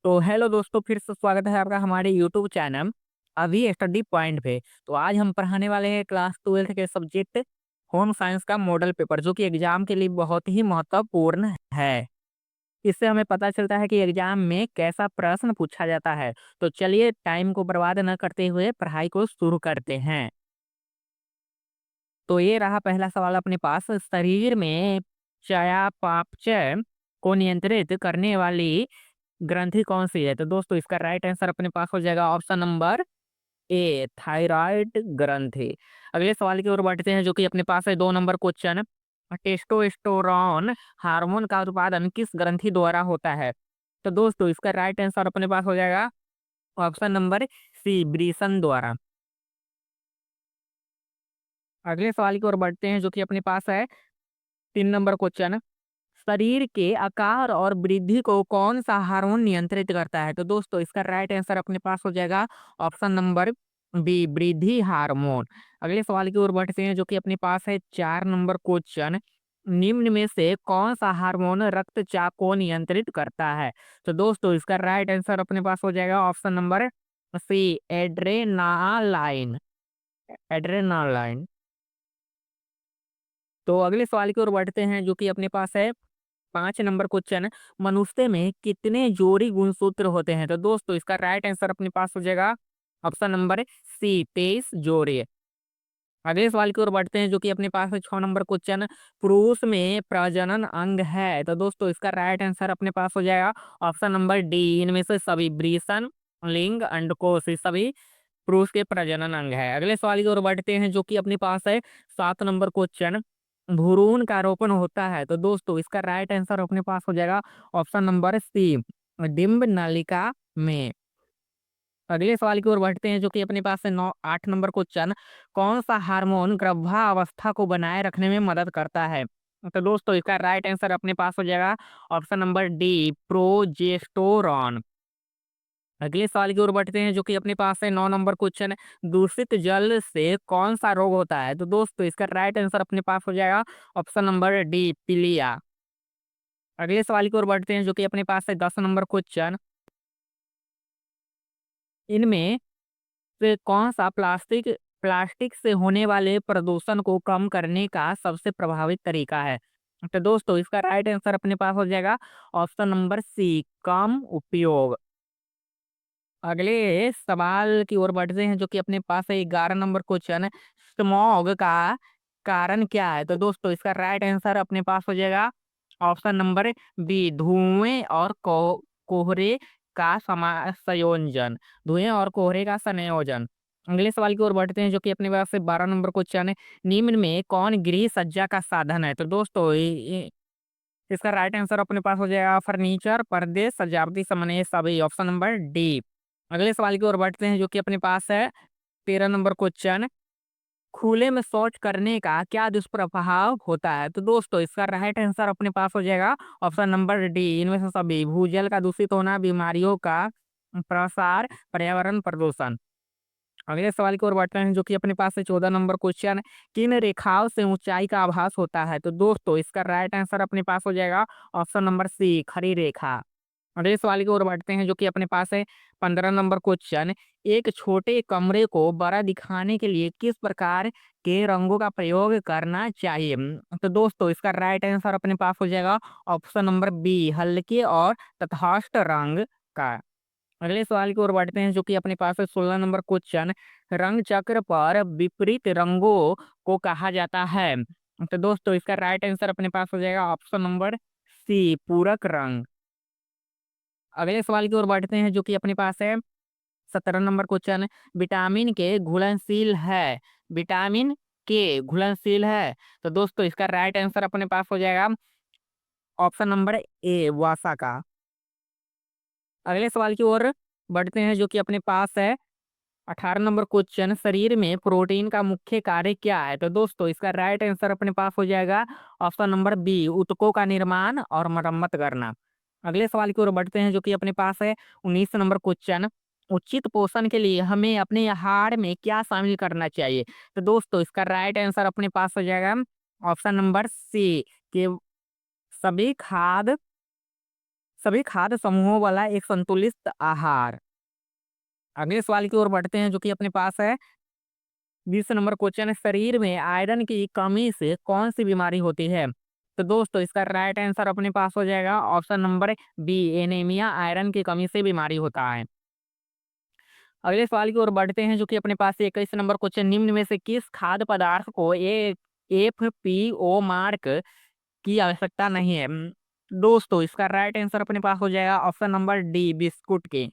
तो हेलो दोस्तों, फिर से स्वागत है आपका हमारे यूट्यूब चैनल अभी स्टडी पॉइंट पे। तो आज हम पढ़ाने वाले हैं क्लास 12 के सब्जेक्ट होम साइंस का मॉडल पेपर, जो कि एग्जाम के लिए बहुत ही महत्वपूर्ण है। इससे हमें पता चलता है कि एग्जाम में कैसा प्रश्न पूछा जाता है। तो चलिए टाइम को बर्बाद न करते हुए पढ़ाई को शुरू करते हैं। तो ये रहा पहला सवाल अपने पास। शरीर में चयापचय को नियंत्रित करने वाली ग्रंथि कौन सी है? तो दोस्तों इसका राइट आंसर अपने पास हो जाएगा ऑप्शन नंबर ए, थायराइड ग्रंथि। अगले सवाल की ओर बढ़ते हैं, जो कि अपने पास है 2 नंबर क्वेश्चन। टेस्टोस्टेरोन हार्मोन का उत्पादन किस ग्रंथि द्वारा होता है? तो दोस्तों इसका राइट आंसर अपने पास हो जाएगा ऑप्शन नंबर सी, वृषण द्वारा। अगले सवाल की ओर बढ़ते हैं, जो कि अपने पास है 3 नंबर क्वेश्चन। शरीर के आकार और वृद्धि को कौन सा हार्मोन नियंत्रित करता है? तो दोस्तों इसका राइट आंसर अपने पास हो जाएगा ऑप्शन नंबर बी, वृद्धि हार्मोन। अगले सवाल की ओर बढ़ते हैं, जो कि अपने पास है 4 नंबर क्वेश्चन। निम्न में से कौन सा हार्मोन रक्तचाप को नियंत्रित करता है? तो दोस्तों इसका राइट आंसर अपने पास हो जाएगा option number C, adrenaline. Adrenaline. तो अगले सवाल की ओर बढ़ते हैं, जो कि अपने पास है 5 नंबर क्वेश्चन। मनुष्य में कितने जोड़ी गुणसूत्र होते हैं? तो दोस्तों इसका राइट आंसर अपने पास हो जाएगा ऑप्शन नंबर सी, 23 जोड़ी। अगले सवाल की ओर बढ़ते हैं, जो कि अपने पास है 6 नंबर क्वेश्चन। पुरुष में प्रजनन अंग है? तो दोस्तों इसका राइट आंसर अपने पास हो जाएगा ऑप्शन नंबर डी, इनमें से सभी। वृषण, लिंग, अंडकोश, ये सभी पुरुष के प्रजनन अंग है। अगले सवाल की ओर बढ़ते हैं, जो कि अपने पास है 7 नंबर क्वेश्चन। भ्रूण का रोपण होता है? तो दोस्तों इसका राइट आंसर अपने पास हो जाएगा ऑप्शन नंबर सी, डिंब नलिका में। अगले सवाल की ओर बढ़ते हैं, जो कि अपने पास है 8 नंबर क्वेश्चन। कौन सा हार्मोन गर्भावस्था को बनाए रखने में मदद करता है? तो दोस्तों इसका राइट आंसर अपने पास हो जाएगा ऑप्शन नंबर डी, प्रोजेस्टेरोन। अगले सवाल की ओर बढ़ते हैं, जो कि अपने पास है 9 नंबर क्वेश्चन। दूषित जल से कौन सा रोग होता है? तो दोस्तों इसका राइट आंसर अपने पास हो जाएगा ऑप्शन नंबर डी, पीलिया। अगले सवाल की ओर बढ़ते हैं, जो कि अपने पास है 10 नंबर क्वेश्चन। इनमें से कौन सा प्लास्टिक प्लास्टिक से होने वाले प्रदूषण को कम करने का सबसे प्रभावित तरीका है? तो दोस्तों इसका राइट आंसर अपने पास हो जाएगा ऑप्शन नंबर सी, कम उपयोग। अगले सवाल की ओर बढ़ते हैं, जो कि अपने पास है 11 नंबर क्वेश्चन। स्मॉग का कारण क्या है? तो दोस्तों इसका राइट आंसर अपने पास हो जाएगा ऑप्शन नंबर बी, धुएं और कोहरे का संयोजन। धुएं और कोहरे का संयोजन। अगले सवाल की ओर बढ़ते हैं, जो कि अपने पास से 12 नंबर क्वेश्चन है। निम्न में कौन गृह सज्जा का साधन है? तो दोस्तों इसका राइट आंसर अपने पास हो जाएगा फर्नीचर, पर्दे, सजावटी सामान, ये सभी, ऑप्शन नंबर डी। अगले सवाल की ओर बढ़ते हैं, जो कि अपने पास है 13 नंबर क्वेश्चन। खुले में शौच करने का क्या दुष्प्रभाव होता है? तो दोस्तों इसका राइट आंसर अपने पास हो जाएगा ऑप्शन नंबर डी, इनमें से सभी। भूजल का दूषित होना, बीमारियों का प्रसार, पर्यावरण प्रदूषण। अगले सवाल की ओर बढ़ते हैं, जो कि अपने पास है 14 नंबर क्वेश्चन। किन रेखाओं से ऊंचाई का आभास होता है? तो दोस्तों इसका राइट आंसर अपने पास हो जाएगा ऑप्शन नंबर सी, खड़ी रेखा। अगले सवाल की ओर बढ़ते हैं, जो कि अपने पास है 15 नंबर क्वेश्चन। एक छोटे कमरे को बड़ा दिखाने के लिए किस प्रकार के रंगों का प्रयोग करना चाहिए? तो दोस्तों इसका राइट आंसर अपने पास हो जाएगा ऑप्शन नंबर बी, हल्के और तटस्थ रंग का। अगले सवाल की ओर बढ़ते हैं, जो कि अपने पास है 16 नंबर क्वेश्चन। रंग चक्र पर विपरीत रंगों को कहा जाता है? तो दोस्तों इसका राइट आंसर अपने पास हो जाएगा ऑप्शन नंबर सी, पूरक रंग। अगले सवाल की ओर बढ़ते हैं, जो कि अपने पास है 17 नंबर क्वेश्चन। विटामिन के घुलनशील है? विटामिन के घुलनशील है? तो दोस्तों इसका राइट आंसर अपने पास हो जाएगा ऑप्शन नंबर ए, वसा का। अगले सवाल की ओर बढ़ते हैं, जो कि अपने पास है 18 नंबर क्वेश्चन। शरीर में प्रोटीन का मुख्य कार्य क्या है? तो दोस्तों इसका राइट आंसर अपने पास हो जाएगा ऑप्शन नंबर बी, ऊतकों का निर्माण और मरम्मत करना। अगले सवाल की ओर बढ़ते हैं, जो कि अपने पास है 19 नंबर क्वेश्चन। उचित पोषण के लिए हमें अपने आहार में क्या शामिल करना चाहिए? तो दोस्तों इसका राइट आंसर अपने पास हो जाएगा ऑप्शन नंबर सी, कि सभी खाद सभी खाद्य समूहों वाला एक संतुलित आहार। अगले सवाल की ओर बढ़ते हैं जो कि अपने पास है 20 नंबर क्वेश्चन है, शरीर में आयरन की कमी से कौन सी बीमारी होती है? तो दोस्तों इसका राइट आंसर अपने पास हो जाएगा option number B, anaemia iron की कमी से बीमारी होता है। अगले सवाल की ओर बढ़ते हैं जो कि अपने पास 21 नंबर क्वेश्चन, निम्न में से किस खाद्य पदार्थ को ए एफपीओ मार्क की आवश्यकता नहीं है? दोस्तों इसका राइट आंसर अपने पास हो जाएगा ऑप्शन नंबर डी, बिस्कुट के।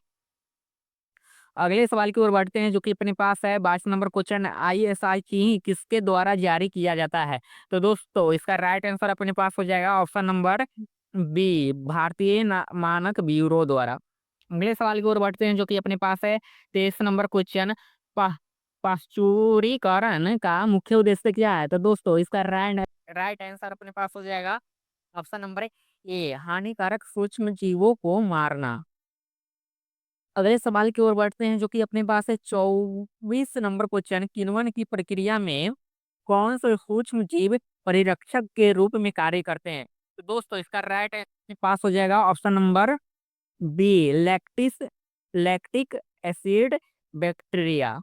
अगले सवाल की ओर बढ़ते हैं जो कि अपने पास है 22 नंबर क्वेश्चन, आईएसआई की किसके द्वारा जारी किया जाता है? तो दोस्तों इसका राइट आंसर अपने पास हो जाएगा ऑप्शन नंबर बी, भारतीय मानक ब्यूरो द्वारा। अगले सवाल की ओर बढ़ते हैं जो कि अपने पास है 23 नंबर क्वेश्चन, पाश्चुरीकरण का मुख्य उद्देश्य क्या है? तो दोस्तों इसका राइट आंसर अपने पास हो जाएगा ऑप्शन नंबर ए, हानिकारक सूक्ष्म जीवों को मारना। अगले सवाल की ओर बढ़ते हैं जो कि अपने पास है 24 नंबर क्वेश्चन, किण्वन की प्रक्रिया में कौन से सूक्ष्म जीव परिरक्षक के रूप में कार्य करते हैं? तो दोस्तों इसका राइट आंसर पास हो जाएगा option number B, lactic acid bacteria.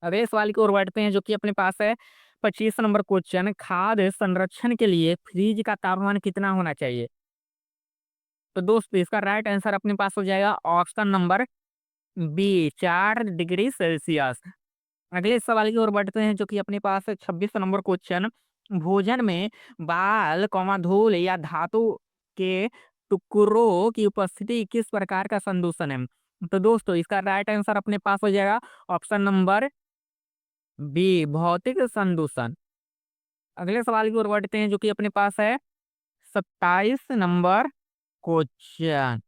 अगले सवाल की ओर बढ़ते हैं जो कि अपने पास है 25 नंबर क्वेश्चन, खाद्य संरक्षण के लिए फ्रिज का तापमान कितना होना चाहिए? तो दोस्तों इसका राइट आंसर अपने पास हो जाएगा option number B, 4 degree Celsius. अगले सवाल की ओर बढ़ते हैं जो कि अपने पास है 26 नंबर क्वेश्चन, भोजन में बाल कौमा धूल या धातु के टुकड़ों की उपस्थिति किस प्रकार का संदूषण है? तो दोस्तों इसका राइट आंसर अपने पास हो जाएगा ऑप्शन नंबर बी, भौतिक संदूषण। अगले सवाल की ओर बढ़ते हैं जो कि अपने पास है 27 नंबर क्वेश्चन।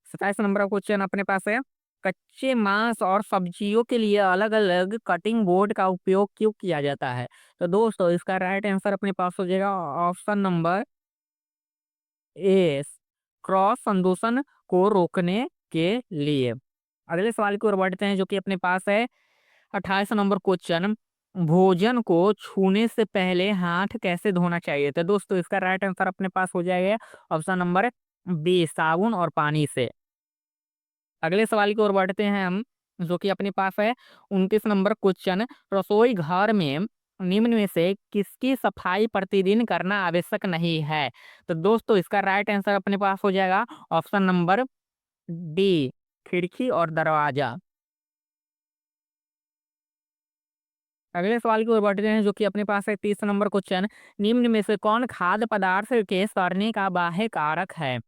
27 नंबर का क्वेश्चन अपने पास है, कच्चे मांस और सब्जियों के लिए अलग अलग कटिंग बोर्ड का उपयोग क्यों किया जाता है? तो दोस्तों इसका राइट आंसर अपने पास हो जाएगा ऑप्शन नंबर ए, क्रॉस संदूषण को रोकने के लिए। अगले सवाल की ओर बढ़ते हैं जो कि अपने पास है 28 नंबर क्वेश्चन, भोजन को छूने से पहले हाथ कैसे धोना चाहिए? तो दोस्तों इसका राइट आंसर अपने पास हो जाएगा ऑप्शन नंबर बी, साबुन और पानी से। अगले सवाल की ओर बढ़ते हैं हम जो कि अपने पास है 29 नंबर क्वेश्चन, रसोई घर में निम्न में से किसकी सफाई प्रतिदिन करना आवश्यक नहीं है? तो दोस्तों इसका राइट आंसर अपने पास हो जाएगा ऑप्शन नंबर डी, खिड़की और दरवाजा। अगले सवाल की ओर बढ़ते हैं जो कि अपने पास है 30 नंबर क्वेश्चन, निम्न में से कौन खाद्य पदार्थ के सड़ने का बाह्य कारक है?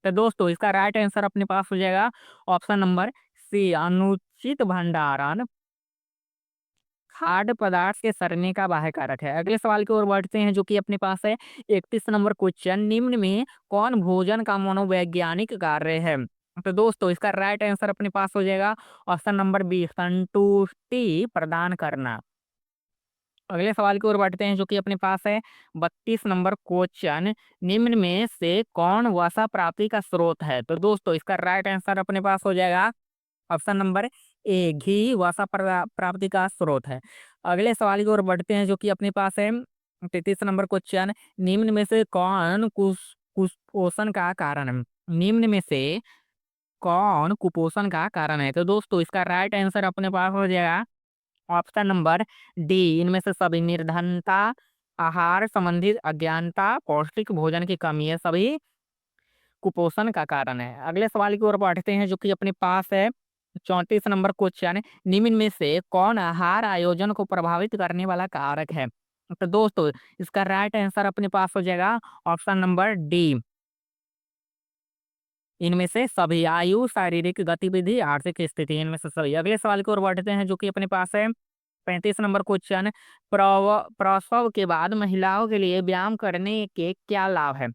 तो दोस्तों इसका राइट आंसर अपने पास हो जाएगा ऑप्शन नंबर सी, अनुचित भंडारण खाद्य पदार्थ के सड़ने का बाह्य कारक है। अगले सवाल की ओर बढ़ते हैं जो कि अपने पास है 31 नंबर क्वेश्चन, निम्न में कौन भोजन का मनोवैज्ञानिक कार्य है? तो दोस्तों इसका राइट आंसर अपने पास हो जाएगा ऑप्शन नंबर बी, संतुष्टि प्रदान करना। अगले सवाल की ओर बढ़ते हैं जो कि अपने पास है 32 नंबर क्वेश्चन, निम्न में से कौन वसा प्राप्ति का स्रोत है? तो दोस्तों इसका राइट आंसर अपने पास हो जाएगा ऑप्शन नंबर ए, घी वसा प्राप्ति का स्रोत है। अगले सवाल की ओर बढ़ते हैं जो कि अपने पास है 33 नंबर क्वेश्चन, निम्न में से कौन कुपोषण का कारण है? निम्न में से कौन कुपोषण का कारण है? तो दोस्तों इसका राइट आंसर अपने पास हो जाएगा ऑप्शन नंबर डी, इनमें से सभी निर्धनता, आहार संबंधित अज्ञानता, पौष्टिक भोजन की कमी है सभी कुपोषण का कारण है। अगले सवाल की ओर बढ़ते हैं जो कि अपने पास है 34 नंबर क्वेश्चन, निम्न में से कौन आहार आयोजन को प्रभावित करने वाला कारक है? तो दोस्तों इसका राइट आंसर अपने पास हो जाएगा ऑप्शन नंबर डी, इनमें से सभी आयु, शारीरिक गतिविधि, आर्थिक स्थिति, इनमें से सभी। अगले सवाल की ओर बढ़ते हैं जो कि अपने पास है 35 नंबर क्वेश्चन, प्रसव के बाद महिलाओं के लिए व्यायाम करने के क्या लाभ है?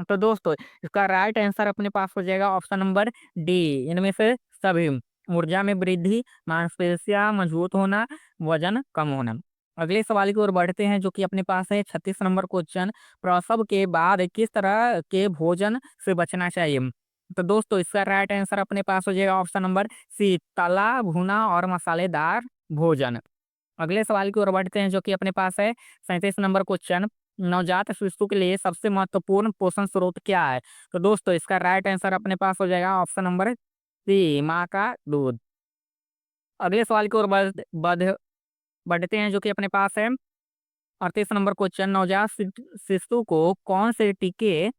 तो दोस्तों इसका राइट आंसर अपने पास हो जाएगा ऑप्शन नंबर डी, इनमें से सभी। ऊर्जा में वृद्धि, मांसपेशियां मजबूत होना, वजन कम होना। अगले सवाल की ओर बढ़ते हैं जो कि अपने पास है 36 नंबर क्वेश्चन, प्रसव के बाद किस तरह के भोजन से बचना चाहिए? तो दोस्तों इसका राइट आंसर अपने पास हो जाएगा ऑप्शन नंबर सी, तला भुना और मसालेदार भोजन। अगले सवाल की ओर बढ़ते हैं जो कि अपने पास है 37 नंबर क्वेश्चन, नवजात शिशु के लिए सबसे महत्वपूर्ण पोषण स्रोत क्या है? तो दोस्तों इसका राइट आंसर अपने पास हो जाएगा ऑप्शन नंबर सी, माँ का दूध। अगले सवाल की ओर बढ़ते हैं, जो कि अपने पास है 38 नंबर क्वेश्चन। नवजात शिशु को कौन से टीके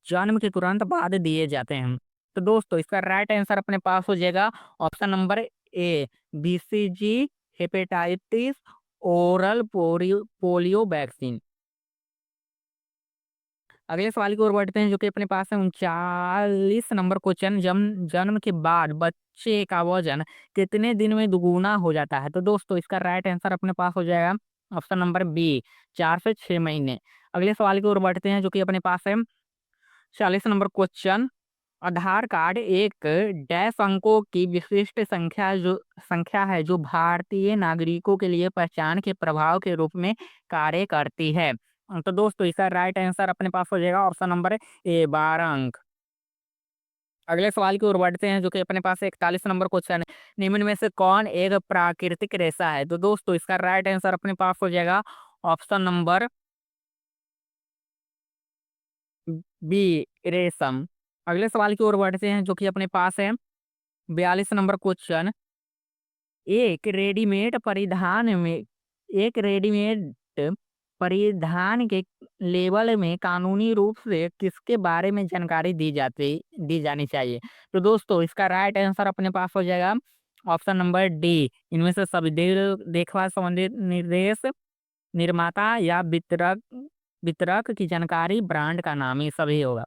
जन्म के तुरंत बाद दिए जाते हैं? तो दोस्तों इसका राइट आंसर अपने पास हो जाएगा option number A, BCG, hepatitis, oral polio vaccine. अगले सवाल की ओर बढ़ते हैं, जो कि अपने पास है 39 नंबर क्वेश्चन। जन्म जन्म के बाद बच्चे का वजन कितने दिन में दुगुना हो जाता है? तो दोस्तों इसका राइट आंसर अपने पास हो जाएगा ऑप्शन नंबर बी, 4 से 6 महीने। अगले सवाल की ओर बढ़ते हैं, जो कि अपने पास है 40 नंबर क्वेश्चन। आधार कार्ड एक डैश अंकों की विशिष्ट संख्या है जो भारतीय नागरिकों के लिए पहचान के प्रभाव के रूप में कार्य करती है। तो दोस्तों इसका राइट आंसर अपने पास हो जाएगा ऑप्शन नंबर ए, 12 अंक। अगले सवाल की ओर बढ़ते हैं, जो कि अपने पास 41 नंबर क्वेश्चन है। निम्न में से कौन एक प्राकृतिक रेशा है? तो दोस्तों इसका राइट आंसर अपने पास हो जाएगा ऑप्शन नंबर बी, रेशम। अगले सवाल की ओर बढ़ते हैं, जो कि अपने पास है 42 नंबर क्वेश्चन। एक रेडीमेड परिधान में एक रेडीमेड परिधान के लेबल में कानूनी रूप से किसके बारे में जानकारी दी जानी चाहिए? तो दोस्तों इसका राइट आंसर अपने पास हो जाएगा ऑप्शन नंबर डी, इनमें से सभी देखभाल संबंधित निर्देश, निर्माता या वितरक वितरक की जानकारी, ब्रांड का नाम, ये सभी होगा।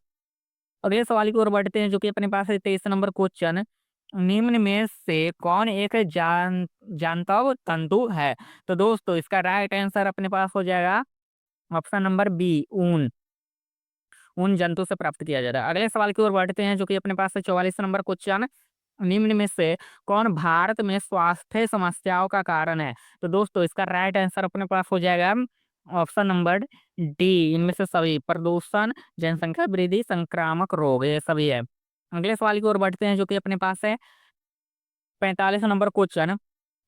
अगले सवाल की ओर बढ़ते हैं, जो कि अपने पास है 23 नंबर क्वेश्चन। निम्न में से कौन एक जानतव तंतु है? तो दोस्तों इसका राइट आंसर अपने पास हो जाएगा ऑप्शन नंबर बी, ऊन। ऊन जंतु से प्राप्त किया जाता है। अगले सवाल की ओर बढ़ते हैं, जो कि अपने पास है 44 नंबर क्वेश्चन। निम्न में से कौन भारत में स्वास्थ्य समस्याओं का कारण है? तो दोस्तों इसका राइट आंसर अपने पास हो जाएगा ऑप्शन नंबर डी, इनमें से सभी, प्रदूषण, जनसंख्या वृद्धि, संक्रामक रोग, ये सभी है। अगले सवाल की ओर बढ़ते हैं, जो कि अपने पास है 45 नंबर क्वेश्चन।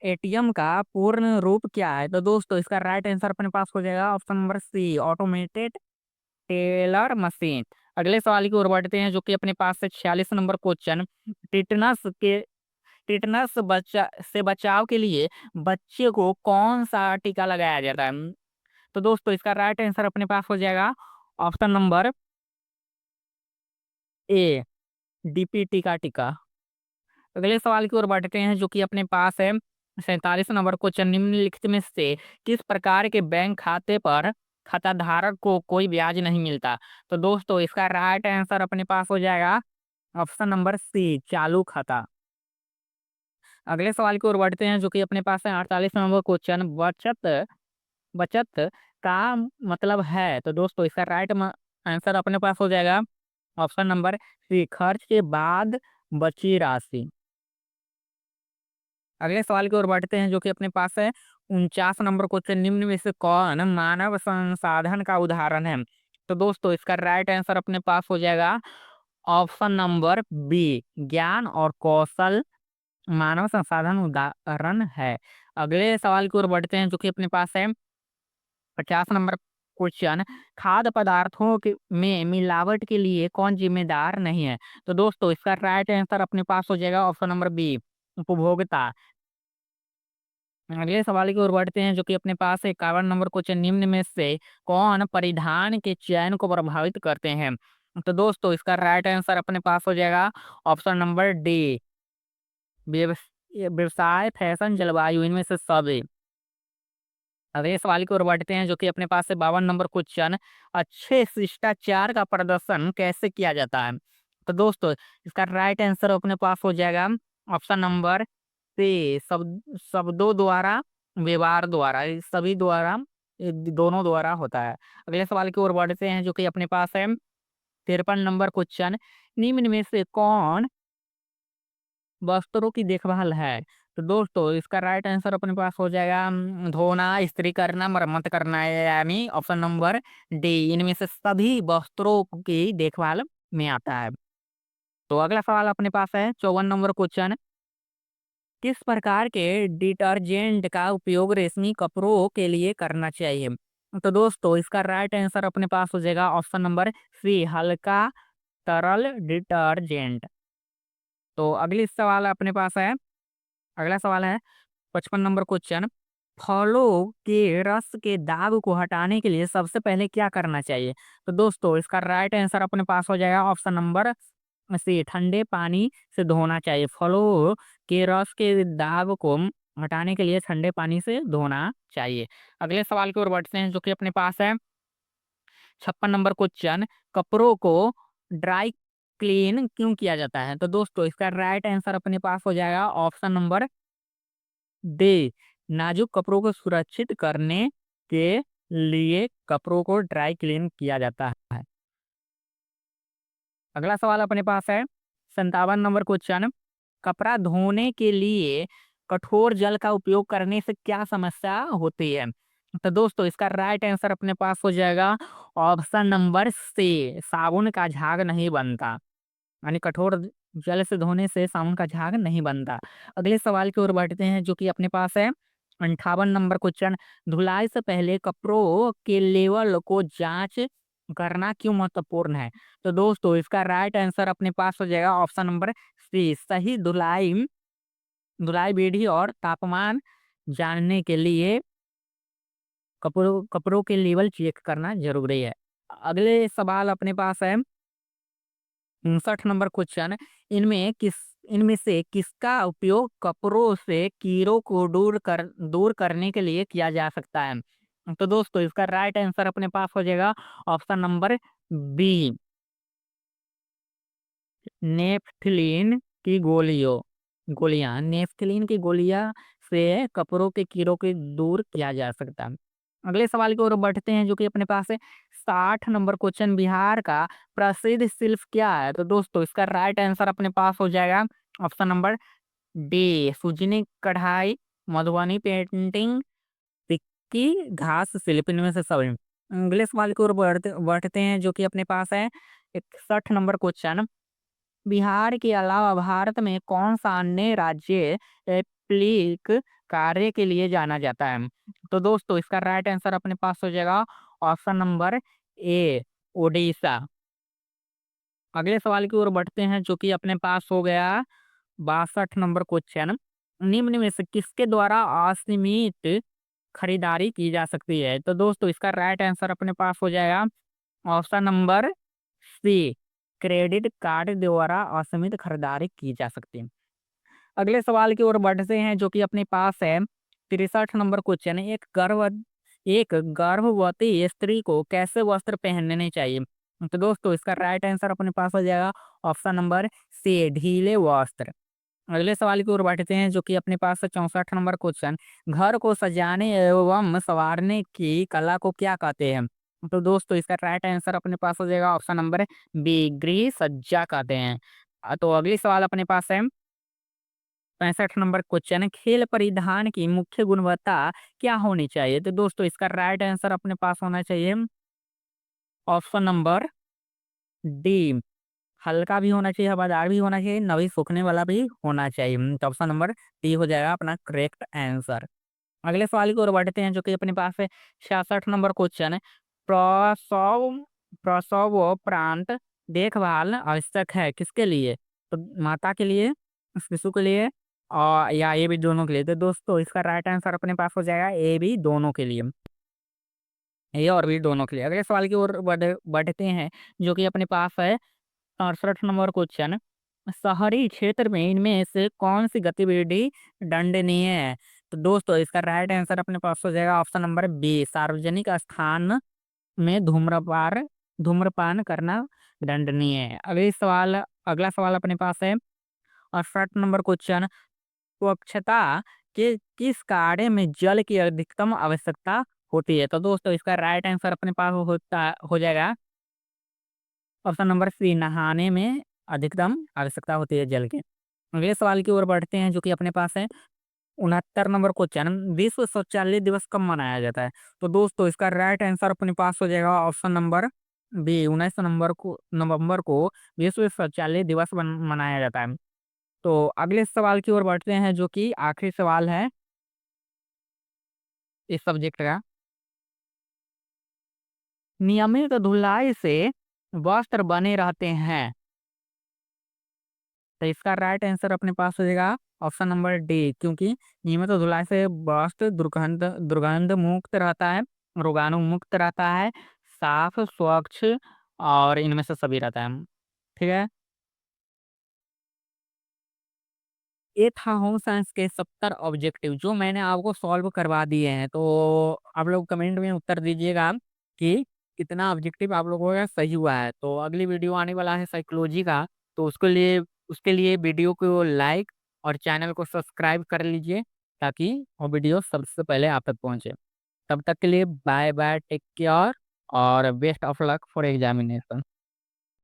एटीएम का पूर्ण रूप क्या है? तो दोस्तों इसका राइट आंसर अपने पास हो जाएगा option number C, automated teller machine. अगले सवाल की ओर बढ़ते हैं, जो कि अपने पास है 46 नंबर क्वेश्चन। टिटनस के टिटनस बचाव के लिए बच्चे को कौन सा टीका लगाया जाता है? तो दोस्तों इसका राइट आंसर अपने पास हो जाएगा ऑप्शन नंबर ए, डीपीटी का टीका। अगले सवाल की ओर बढ़ते हैं, जो कि अपने पास है 47 नंबर क्वेश्चन। निम्नलिखित में से किस प्रकार के बैंक खाते पर खाता धारक को कोई ब्याज नहीं मिलता? तो दोस्तों इसका राइट आंसर अपने पास हो जाएगा ऑप्शन नंबर सी, चालू खाता। अगले सवाल की ओर बढ़ते हैं, जो कि अपने पास है 48 नंबर क्वेश्चन। बचत बचत का मतलब है? तो दोस्तों इसका राइट आंसर अपने पास हो जाएगा ऑप्शन नंबर सी, खर्च के बाद बची राशि। अगले सवाल की ओर बढ़ते हैं, जो कि अपने पास है 49 नंबर क्वेश्चन। निम्न में से कौन मानव संसाधन का उदाहरण है? तो दोस्तों इसका राइट आंसर अपने पास हो जाएगा ऑप्शन नंबर बी, ज्ञान और कौशल मानव संसाधन उदाहरण है। अगले सवाल की ओर बढ़ते हैं, जो कि अपने पास है 50 नंबर क्वेश्चन। खाद्य पदार्थों के में मिलावट के लिए कौन जिम्मेदार नहीं है? तो दोस्तों इसका राइट आंसर अपने पास हो जाएगा ऑप्शन नंबर बी, उपभोक्ता। अगले सवाल की ओर बढ़ते हैं, जो कि अपने पास है 51 नंबर क्वेश्चन। निम्न में से कौन परिधान के चयन को प्रभावित करते हैं? तो दोस्तों इसका राइट आंसर अपने पास हो जाएगा ऑप्शन नंबर डी, व्यवसाय, फैशन, जलवायु, इनमें से सभी। अगले सवाल की ओर बढ़ते हैं, जो कि अपने पास है 52 नंबर क्वेश्चन। अच्छे शिष्टाचार का प्रदर्शन कैसे किया जाता है? तो दोस्तों इसका राइट आंसर अपने पास हो जाएगा ऑप्शन नंबर सी, शब्दों द्वारा, व्यवहार द्वारा, इस सभी द्वारा, ये दोनों द्वारा होता है। अगले सवाल की ओर बढ़ते हैं, जो कि अपने पास है 53 नंबर क्वेश्चन। निम्न में से कौन वस्त्रों की देखभाल है? तो दोस्तों इसका राइट आंसर अपने पास हो जाएगा धोना, इस्त्री करना, मरम्मत करना है, यानी ऑप्शन नंबर डी, इनमें से सभी वस्त्रों की देखभाल में आता है। तो अगला सवाल अपने पास है 54 नंबर क्वेश्चन। किस प्रकार के डिटर्जेंट का उपयोग रेशमी कपड़ों के लिए करना चाहिए? तो दोस्तों इसका राइट आंसर अपने पास हो जाएगा ऑप्शन नंबर सी, हल्का तरल डिटर्जेंट। तो अगली सवाल अपने पास है, अगला सवाल है 55 नंबर क्वेश्चन। फलों के रस के दाग को हटाने के लिए सबसे पहले क्या करना चाहिए? तो दोस्तों इसका राइट आंसर अपने पास हो जाएगा ऑप्शन नंबर सी, ठंडे पानी से धोना चाहिए। फलों के रस के दाग को हटाने के लिए ठंडे पानी से धोना चाहिए। अगले सवाल की ओर बढ़ते हैं जो कि अपने पास है 56 नंबर क्वेश्चन। कपड़ों को ड्राई क्लीन क्यों किया जाता है? तो दोस्तों इसका राइट आंसर अपने पास हो जाएगा ऑप्शन नंबर डी, नाजुक कपड़ों को सुरक्षित करने के लिए कपड़ों को ड्राई क्लीन किया जाता है। अगला सवाल अपने पास है 57 नंबर क्वेश्चन। कपड़ा धोने के लिए कठोर जल का उपयोग करने से क्या समस्या होती है? तो दोस्तों इसका राइट आंसर अपने पास हो जाएगा ऑप्शन नंबर सी, साबुन का झाग नहीं बनता। यानी कठोर जल से धोने से साबुन का झाग नहीं बनता। अगले सवाल की ओर बढ़ते हैं जो कि अपने पास है 58 नंबर क्वेश्चन। धुलाई से पहले कपड़ों के लेवल को जांच करना क्यों महत्वपूर्ण है? तो दोस्तों इसका राइट आंसर अपने पास हो जाएगा ऑप्शन नंबर सी, सही धुलाई धुलाई विधि और तापमान जानने के लिए कपड़ों कपड़ों के लेवल चेक करना जरूरी है। अगले सवाल अपने पास है 59 नंबर क्वेश्चन। इनमें से किसका उपयोग कपड़ों से कीड़ों को दूर करने के लिए किया जा सकता है? तो दोस्तों इसका राइट आंसर अपने पास हो जाएगा ऑप्शन नंबर बी, नेफ्थलीन की गोलियां नेफ्थलीन की गोलियां से कपड़ों के कीड़ों को दूर किया जा सकता है। अगले सवाल की ओर बढ़ते हैं जो कि अपने पास है 60 नंबर क्वेश्चन। बिहार का प्रसिद्ध शिल्प क्या है? तो दोस्तों इसका राइट आंसर अपने पास हो जाएगा ऑप्शन नंबर डी, सुजनी कढ़ाई, मधुबनी पेंटिंग, सिक्की घास शिल्प, इनमें से सभी। अगले सवाल की ओर बढ़ते बढ़ते हैं जो कि अपने पास है 61 नंबर क्वेश्चन। बिहार के अलावा भारत में कौन सा अन्य राज्य प्लीक कार्य के लिए जाना जाता है? तो दोस्तों इसका राइट आंसर अपने पास हो जाएगा ऑप्शन नंबर ए, ओडिशा। अगले सवाल की ओर बढ़ते हैं जो कि अपने पास हो गया 62 नंबर क्वेश्चन। निम्न में से किसके द्वारा असीमित खरीदारी की जा सकती है? तो दोस्तों इसका राइट आंसर अपने पास हो जाएगा option number C, credit card द्वारा असीमित खरीदारी की जा सकती है। अगले सवाल की ओर बढ़ते हैं जो कि अपने पास है 63 नंबर क्वेश्चन। एक गर्भवती स्त्री को कैसे वस्त्र पहनने चाहिए? तो दोस्तों इसका राइट आंसर अपने पास हो जाएगा ऑप्शन नंबर सी, ढीले वस्त्र। अगले सवाल की ओर बढ़ते हैं जो कि अपने पास है 64 नंबर क्वेश्चन। घर को सजाने एवं संवारने की कला को क्या कहते हैं? तो दोस्तों इसका राइट आंसर अपने पास हो जाएगा ऑप्शन नंबर बी, गृह सज्जा कहते हैं। तो अगली सवाल अपने पास है 65 नंबर क्वेश्चन। खेल परिधान की मुख्य गुणवत्ता क्या होनी चाहिए? तो दोस्तों इसका राइट आंसर अपने पास होना चाहिए ऑप्शन नंबर डी, हल्का भी होना चाहिए, हवादार भी होना चाहिए, नमी सोखने वाला भी होना चाहिए। तो ऑप्शन नंबर डी हो जाएगा अपना करेक्ट आंसर। अगले सवाल की ओर बढ़ते हैं जो कि अपने पास है 66 नंबर क्वेश्चन। प्रसव प्रसव उपरांत देखभाल आवश्यक है किसके लिए? तो माता के लिए, शिशु के लिए, और या ये भी दोनों के लिए? तो दोस्तों इसका राइट आंसर अपने पास हो जाएगा ए भी दोनों के लिए, ये और भी दोनों के लिए। अगले सवाल की ओर बढ़ते हैं जो कि अपने पास है 68 नंबर क्वेश्चन। शहरी क्षेत्र में इनमें से कौन सी गतिविधि दंडनीय है? तो दोस्तों इसका राइट आंसर अपने पास हो जाएगा ऑप्शन नंबर बी, सार्वजनिक स्थान में धूम्रपान करना दंडनीय है। अगला सवाल अपने पास है 68 नंबर क्वेश्चन। स्वच्छता के किस कार्य में जल की अधिकतम आवश्यकता होती है? तो दोस्तों इसका राइट आंसर अपने पास हो जाएगा ऑप्शन नंबर सी, नहाने में अधिकतम आवश्यकता होती है जल की। अगले सवाल की ओर बढ़ते हैं जो कि अपने पास है 69 नंबर क्वेश्चन। विश्व शौचालय दिवस कब मनाया जाता है? तो दोस्तों इसका राइट आंसर अपने पास हो जाएगा ऑप्शन नंबर बी, 19 नवंबर को विश्व शौचालय दिवस मनाया जाता है। तो अगले सवाल की ओर बढ़ते हैं जो कि आखिरी सवाल है इस सब्जेक्ट का। नियमित धुलाई से वस्त्र बने रहते हैं। तो इसका राइट आंसर अपने पास हो जाएगा ऑप्शन नंबर डी, क्योंकि नियमित धुलाई से वस्त्र दुर्गंध दुर्गंध मुक्त रहता है, रोगाणु मुक्त रहता है, साफ स्वच्छ और इनमें से सभी रहता है। ठीक है। ये था होम साइंस के 70 ऑब्जेक्टिव जो मैंने आपको सॉल्व करवा दिए हैं। तो आप लोग कमेंट में उत्तर दीजिएगा कि कितना ऑब्जेक्टिव आप लोगों का सही हुआ है। तो अगली वीडियो आने वाला है साइकोलॉजी का, तो उसके लिए वीडियो को लाइक और चैनल को सब्सक्राइब कर लीजिए, ताकि वो वीडियो सबसे पहले आप तक पहुंचे। तब तक के लिए बाय बाय, टेक केयर और best of luck for examination.